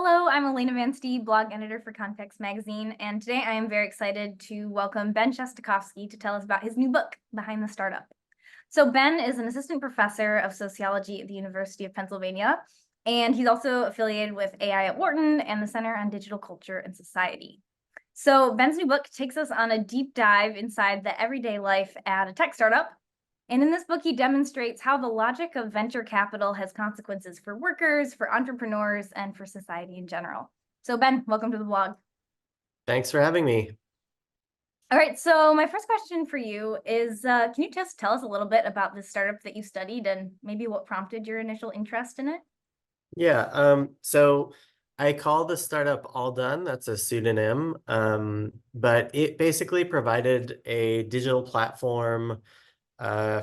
Hello, I'm Elena van Stee, blog editor for Context Magazine, and today I am very excited to welcome Ben Shestakofsky to tell us about his new book, Behind the Startup. So Ben is an assistant professor of sociology at the University of Pennsylvania, and he's also affiliated with AI at Wharton and the Center on Digital Culture and Society. So Ben's new book takes us on a deep dive inside the everyday life at a tech startup. And in this book, he demonstrates how the logic of venture capital has consequences for workers, for entrepreneurs, and for society in general. So Ben, welcome to the blog. Thanks for having me. All right, so my first question for you is, can you just tell us a little bit about this startup that you studied and maybe what prompted your initial interest in it? Yeah, so I call the startup All Done. That's a pseudonym, but it basically provided a digital platform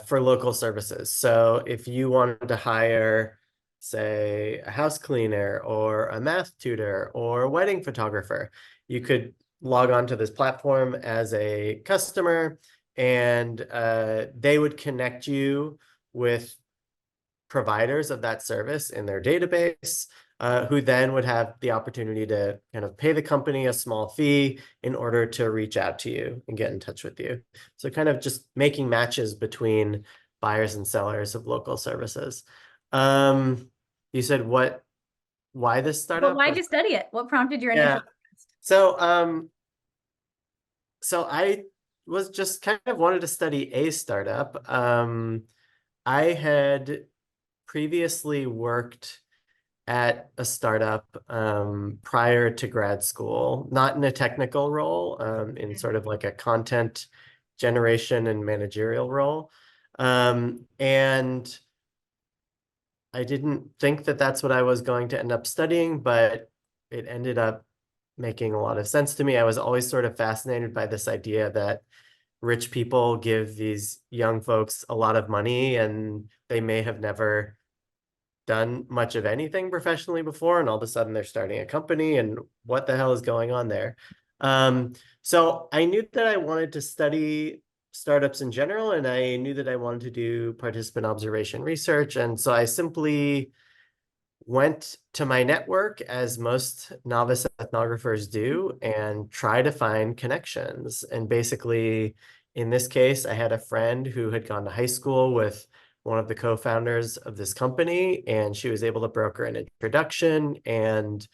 for local services. So if you wanted to hire, say, a house cleaner or a math tutor or a wedding photographer, you could log on to this platform as a customer, and they would connect you with providers of that service in their database, who then would have the opportunity to kind of pay the company a small fee in order to reach out to you and get in touch with you. So kind of just making matches between buyers and sellers of local services. You said why this But startup? why'd you study it? What prompted your Yeah. initial interest? So I was just kind of wanted to study a startup. I had previously worked at a startup prior to grad school, not in a technical role, in sort of like a content generation and managerial role. And I didn't think that that's what I was going to end up studying, but it ended up making a lot of sense to me. I was always sort of fascinated by this idea that rich people give these young folks a lot of money and they may have never done much of anything professionally before, and all of a sudden they're starting a company, and what the hell is going on there? So I knew that I wanted to study startups in general, and I knew that I wanted to do participant observation research. And so I simply went to my network, as most novice ethnographers do, and try to find connections. And basically, in this case, I had a friend who had gone to high school with one of the co-founders of this company, and she was able to broker an introduction. And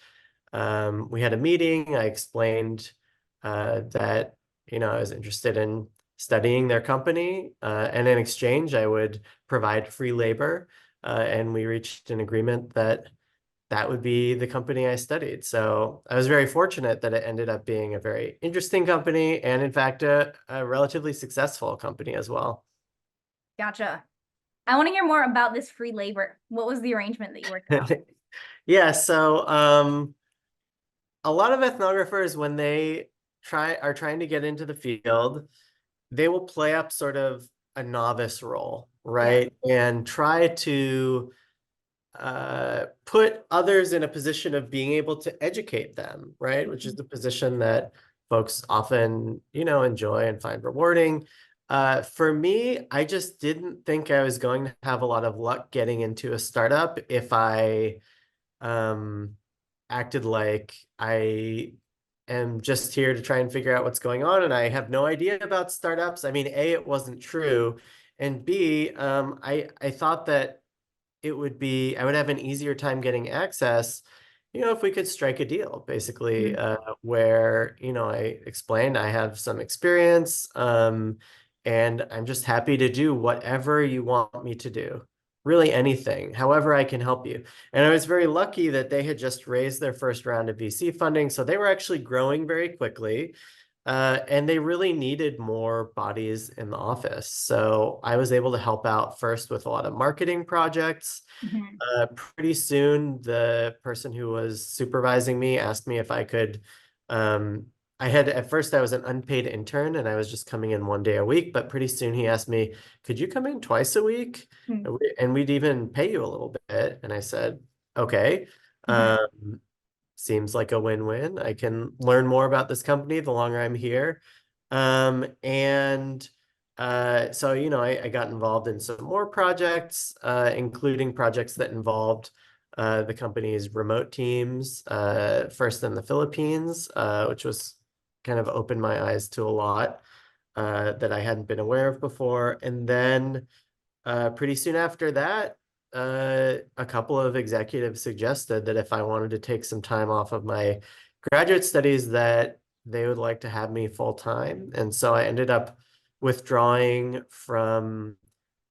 we had a meeting. I explained that I was interested in studying their company, and in exchange, I would provide free labor. And we reached an agreement that that would be the company I studied. So I was very fortunate that it ended up being a very interesting company, and in fact, a relatively successful company as well. Gotcha. I want to hear more about this free labor. What was the arrangement that you worked out? Yeah, so a lot of ethnographers, when they are trying to get into the field, they will play up sort of a novice role, right? And try to put others in a position of being able to educate them, right? Which is the position that folks often, enjoy and find rewarding. For me, I just didn't think I was going to have a lot of luck getting into a startup if I acted like I am just here to try and figure out what's going on, and I have no idea about startups. I mean, A, it wasn't true, and B, I thought that I would have an easier time getting access, if we could strike a deal, basically, where, I explained I have some experience, and I'm just happy to do whatever you want me to do. Really anything, however I can help you. And I was very lucky that they had just raised their first round of VC funding, so they were actually growing very quickly. And they really needed more bodies in the office. So I was able to help out first with a lot of marketing projects. Pretty soon, the person who was supervising me asked me if I could. At first I was an unpaid intern and I was just coming in one day a week, but pretty soon he asked me, could you come in twice a week? And we'd even pay you a little bit. And I said, okay. Seems like a win-win. I can learn more about this company the longer I'm here. So, I got involved in some more projects, including projects that involved the company's remote teams, first in the Philippines, which was kind of opened my eyes to a lot that I hadn't been aware of before. And then pretty soon after that, a couple of executives suggested that if I wanted to take some time off of my graduate studies, that they would like to have me full time. And so I ended up withdrawing from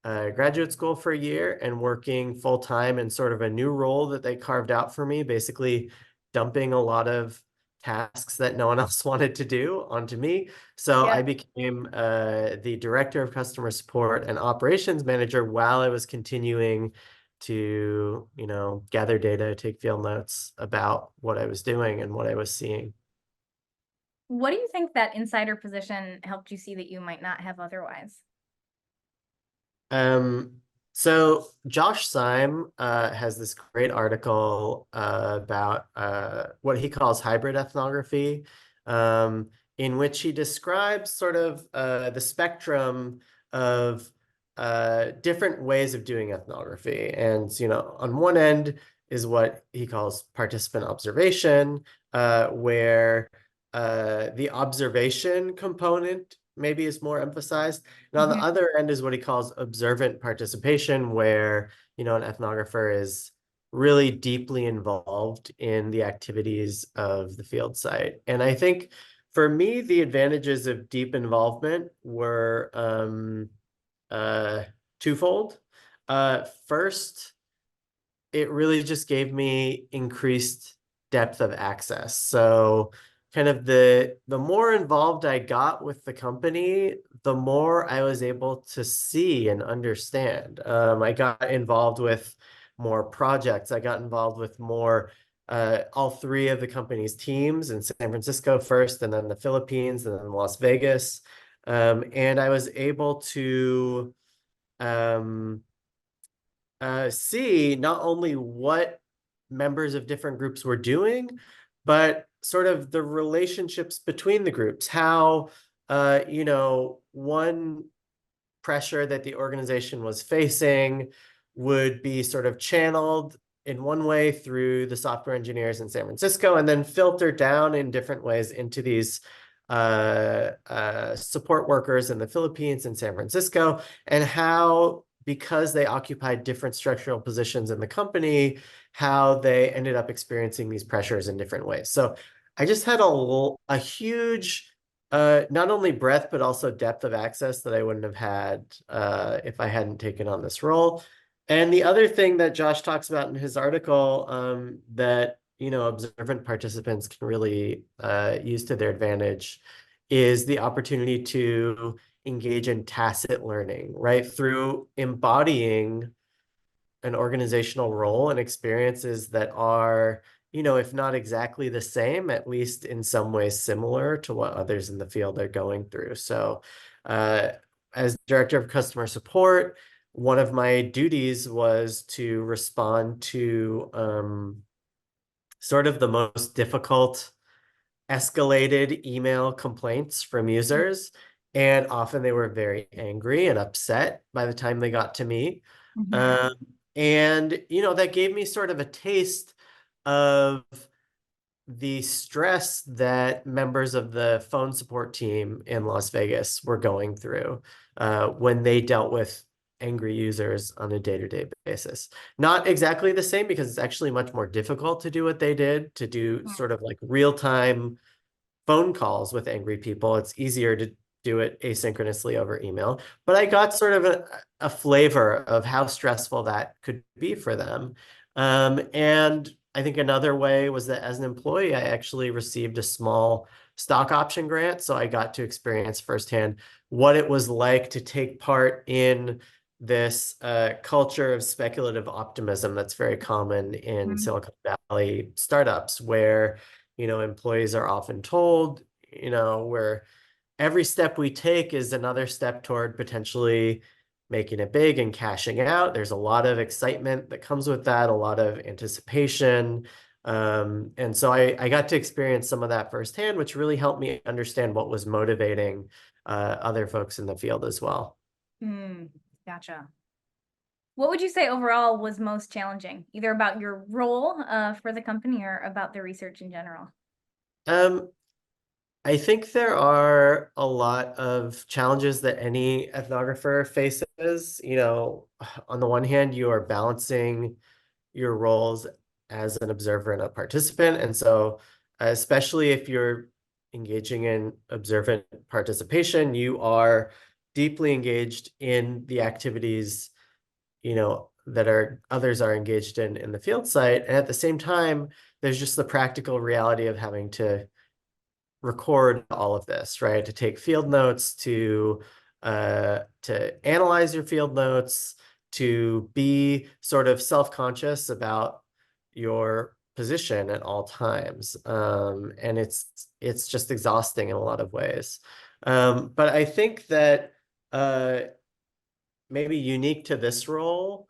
graduate school for a year and working full time in sort of a new role that they carved out for me, basically dumping a lot of tasks that no one else wanted to do onto me. So Yeah. I became the director of customer support and operations manager while I was continuing to, gather data, take field notes about what I was doing and what I was seeing. What do you think that insider position helped you see that you might not have otherwise? Um, so Josh Syme has this great article about what he calls hybrid ethnography, in which he describes sort of the spectrum of different ways of doing ethnography. And, on one end is what he calls participant observation, where the observation component maybe is more emphasized. And on the Mhm. other end is what he calls observant participation, where, an ethnographer is really deeply involved in the activities of the field site. And I think for me, the advantages of deep involvement were twofold. First, it really just gave me increased depth of access. So kind of the more involved I got with the company, the more I was able to see and understand. I got involved with more projects. I got involved with more all three of the company's teams in San Francisco first, and then the Philippines, and then Las Vegas. And I was able to um, see not only what members of different groups were doing, but sort of the relationships between the groups, how, one pressure that the organization was facing would be sort of channeled in one way through the software engineers in San Francisco and then filtered down in different ways into these support workers in the Philippines and San Francisco, and how, because they occupied different structural positions in the company, how they ended up experiencing these pressures in different ways. So I just had a huge not only breadth, but also depth of access that I wouldn't have had if I hadn't taken on this role. And the other thing that Josh talks about in his article that, observant participants can really use to their advantage is the opportunity to engage in tacit learning, right? Through embodying an organizational role and experiences that are, if not exactly the same, at least in some ways similar to what others in the field are going through. So, as director of customer support, one of my duties was to respond to sort of the most difficult escalated email complaints from users. And often they were very angry and upset by the time they got to me. Mhm. Um, and, that gave me sort of a taste of the stress that members of the phone support team in Las Vegas were going through when they dealt with angry users on a day-to-day basis. Not exactly the same, because it's actually much more difficult to do what they did, to do sort of like real-time phone calls with angry people. It's easier to do it asynchronously over email. But I got sort of a flavor of how stressful that could be for them. And I think another way was that as an employee, I actually received a small stock option grant. So I got to experience firsthand what it was like to take part in this culture of speculative optimism that's very common in Mhm. Silicon Valley startups, where employees are often told, where every step we take is another step toward potentially making it big and cashing out. There's a lot of excitement that comes with that, a lot of anticipation. And so I got to experience some of that firsthand, which really helped me understand what was motivating other folks in the field as well. Mm, gotcha. What would you say overall was most challenging, either about your role for the company or about the research in general? Um, I think there are a lot of challenges that any ethnographer faces. On the one hand, you are balancing your roles as an observer and a participant. And so, especially if you're engaging in observant participation, you are deeply engaged in the activities, that others are engaged in the field site. And at the same time, there's just the practical reality of having to record all of this, right? To take field notes, to analyze your field notes, to be sort of self-conscious about your position at all times. And it's just exhausting in a lot of ways. But I think that maybe unique to this role,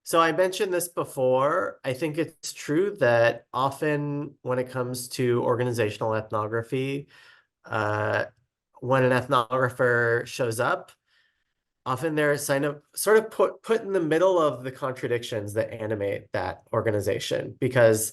so I mentioned this before. I think it's true that often when it comes to organizational ethnography, uh, when an ethnographer shows up, often they're sort of put in the middle of the contradictions that animate that organization because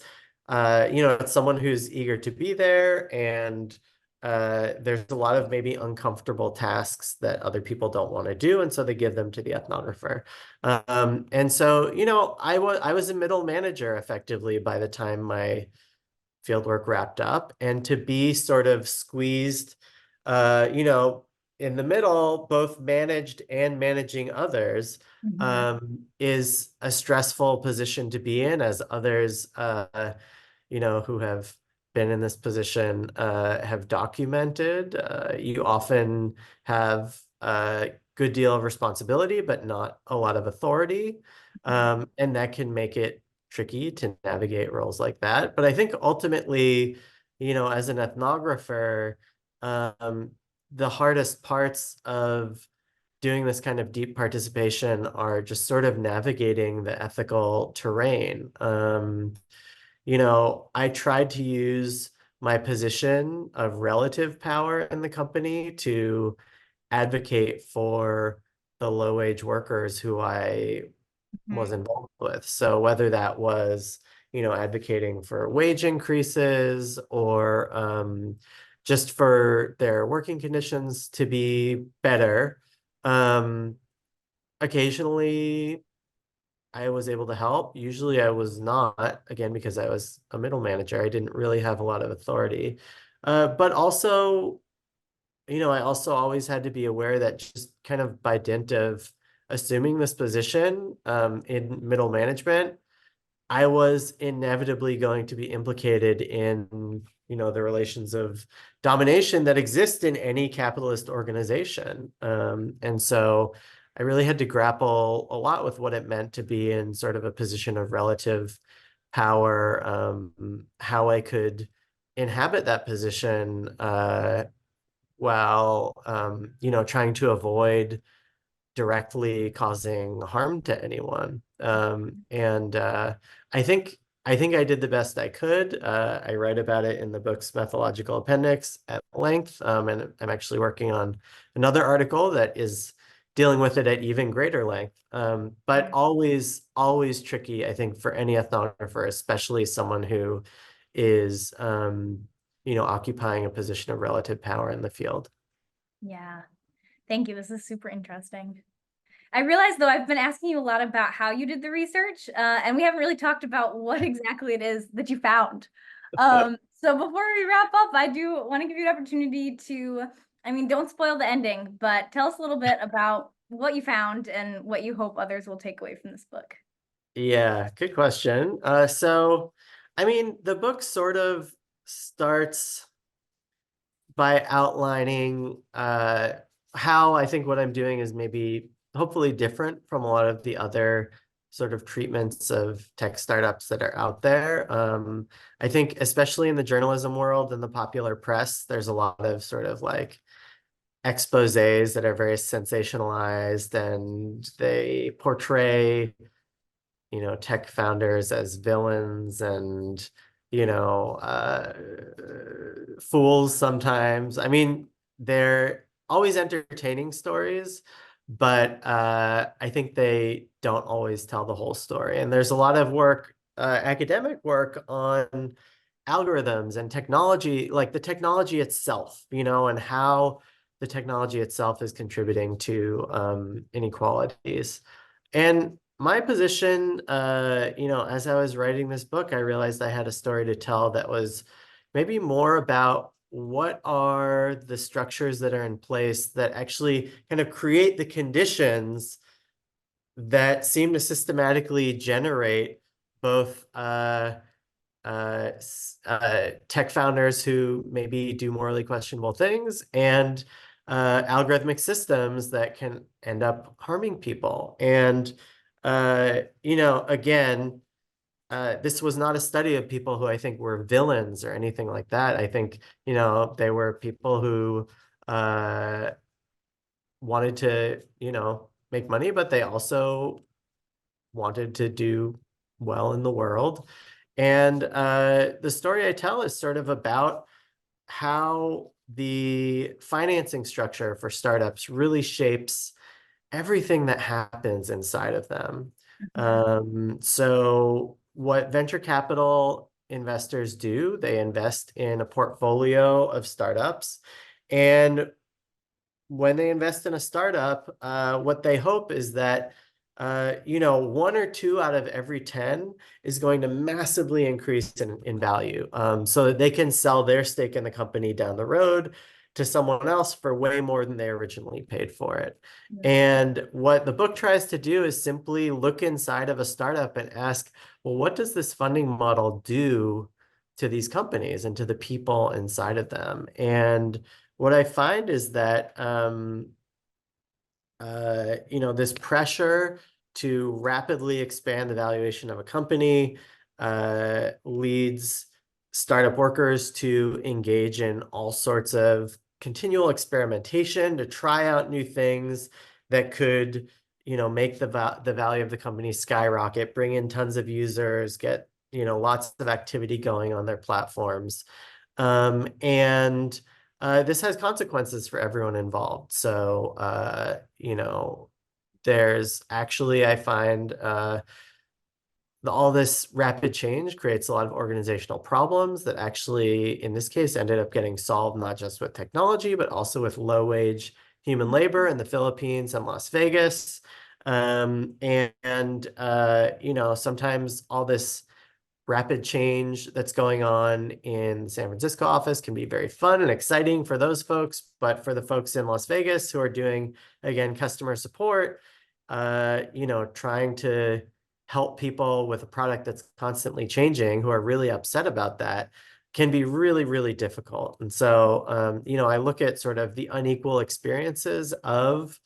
it's someone who's eager to be there, and there's a lot of maybe uncomfortable tasks that other people don't want to do, and so they give them to the ethnographer. And so I was a middle manager effectively by the time my fieldwork wrapped up, and to be sort of squeezed, uh, you know, in the middle, both managed and managing others, is a stressful position to be in, as others, who have been in this position have documented. You often have a good deal of responsibility, but not a lot of authority. And that can make it tricky to navigate roles like that. But I think ultimately, as an ethnographer, the hardest parts of doing this kind of deep participation are just sort of navigating the ethical terrain. I tried to use my position of relative power in the company to advocate for the low-wage workers who I was involved with. So whether that was, advocating for wage increases, or just for their working conditions to be better. Um, Occasionally I was able to help. Usually I was not, again, because I was a middle manager. I didn't really have a lot of authority. But also, I also always had to be aware that just kind of by dint of assuming this position in middle management, I was inevitably going to be implicated in, the relations of domination that exist in any capitalist organization. And so I really had to grapple a lot with what it meant to be in sort of a position of relative power, how I could inhabit that position while, trying to avoid directly causing harm to anyone. And I think I did the best I could. I write about it in the book's methodological appendix at length, and I'm actually working on another article that is dealing with it at even greater length. But always, always tricky, I think, for any ethnographer, especially someone who is, occupying a position of relative power in the field. Yeah. Thank you. This is super interesting. I realize, though, I've been asking you a lot about how you did the research, and we haven't really talked about what exactly it is that you found. So before we wrap up, I do want to give you an opportunity to, I mean, don't spoil the ending, but tell us a little bit about what you found and what you hope others will take away from this book. Yeah, good question. So, I mean, the book sort of starts by outlining how I think what I'm doing is maybe hopefully different from a lot of the other sort of treatments of tech startups that are out there. I think especially in the journalism world and the popular press, there's a lot of sort of like exposés that are very sensationalized, and they portray tech founders as villains and, fools sometimes. I mean, they're always entertaining stories, but I think they don't always tell the whole story. And there's a lot of work, academic work on algorithms and technology, like the technology itself, and how the technology itself is contributing to inequalities. And my position, as I was writing this book, I realized I had a story to tell that was maybe more about what are the structures that are in place that actually kind of create the conditions that seem to systematically generate both tech founders who maybe do morally questionable things and algorithmic systems that can end up harming people. And, again, this was not a study of people who I think were villains or anything like that. I think, they were people who wanted to, make money, but they also wanted to do well in the world. And the story I tell is sort of about how the financing structure for startups really shapes everything that happens inside of them. Mhm. So what venture capital investors do, they invest in a portfolio of startups. And when they invest in a startup, what they hope is that, one or two out of every 10 is going to massively increase in value, so that they can sell their stake in the company down the road to someone else for way more than they originally paid for it. And what the book tries to do is simply look inside of a startup and ask, well, what does this funding model do to these companies and to the people inside of them? And what I find is that this pressure to rapidly expand the valuation of a company leads startup workers to engage in all sorts of continual experimentation to try out new things that could, make the value of the company skyrocket, bring in tons of users, get, lots of activity going on their platforms. And this has consequences for everyone involved. So, there's actually, I find, all this rapid change creates a lot of organizational problems that actually, in this case, ended up getting solved not just with technology, but also with low-wage human labor in the Philippines and Las Vegas. Sometimes all this rapid change that's going on in the San Francisco office can be very fun and exciting for those folks. But for the folks in Las Vegas who are doing, again, customer support, trying to help people with a product that's constantly changing, who are really upset about that, can be really, really difficult. And so, I look at sort of the unequal experiences of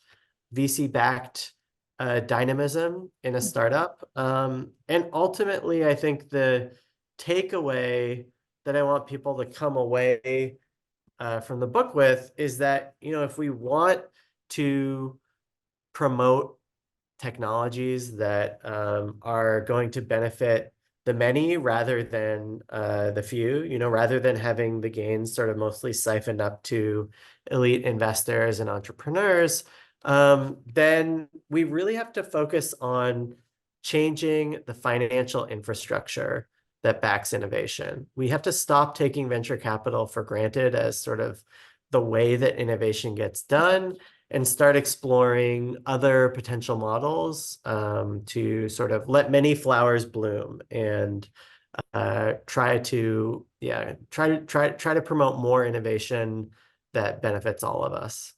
VC-backed dynamism in a startup. And ultimately, I think the takeaway that I want people to come away from the book with is that, if we want to promote technologies that are going to benefit the many rather than the few, rather than having the gains sort of mostly siphoned up to elite investors and entrepreneurs, then we really have to focus on changing the financial infrastructure that backs innovation. We have to stop taking venture capital for granted as sort of the way that innovation gets done and start exploring other potential models to sort of let many flowers bloom and try to promote more innovation that benefits all of us.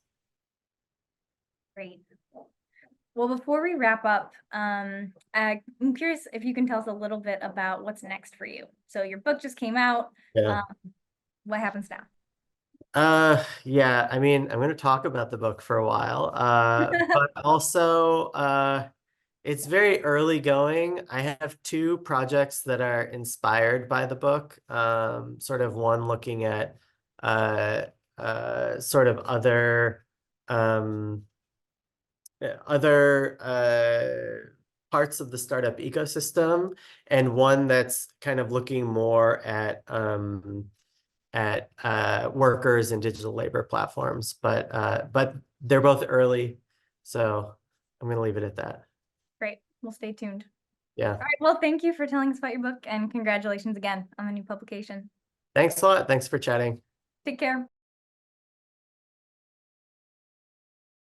Great. Well, before we wrap up, I'm curious if you can tell us a little bit about what's next for you. So your book just came out. Yeah. What happens now? Yeah, I mean, I'm going to talk about the book for a while, but also, it's very early going. I have two projects that are inspired by the book, sort of one looking at, sort of um, other parts of the startup ecosystem, and one that's kind of looking more at workers and digital labor platforms, but they're both early. So I'm going to leave it at that. Great. We'll stay tuned. Yeah. All right. Well, thank you for telling us about your book, and congratulations again on the new publication. Thanks a lot. Thanks for chatting. Take care.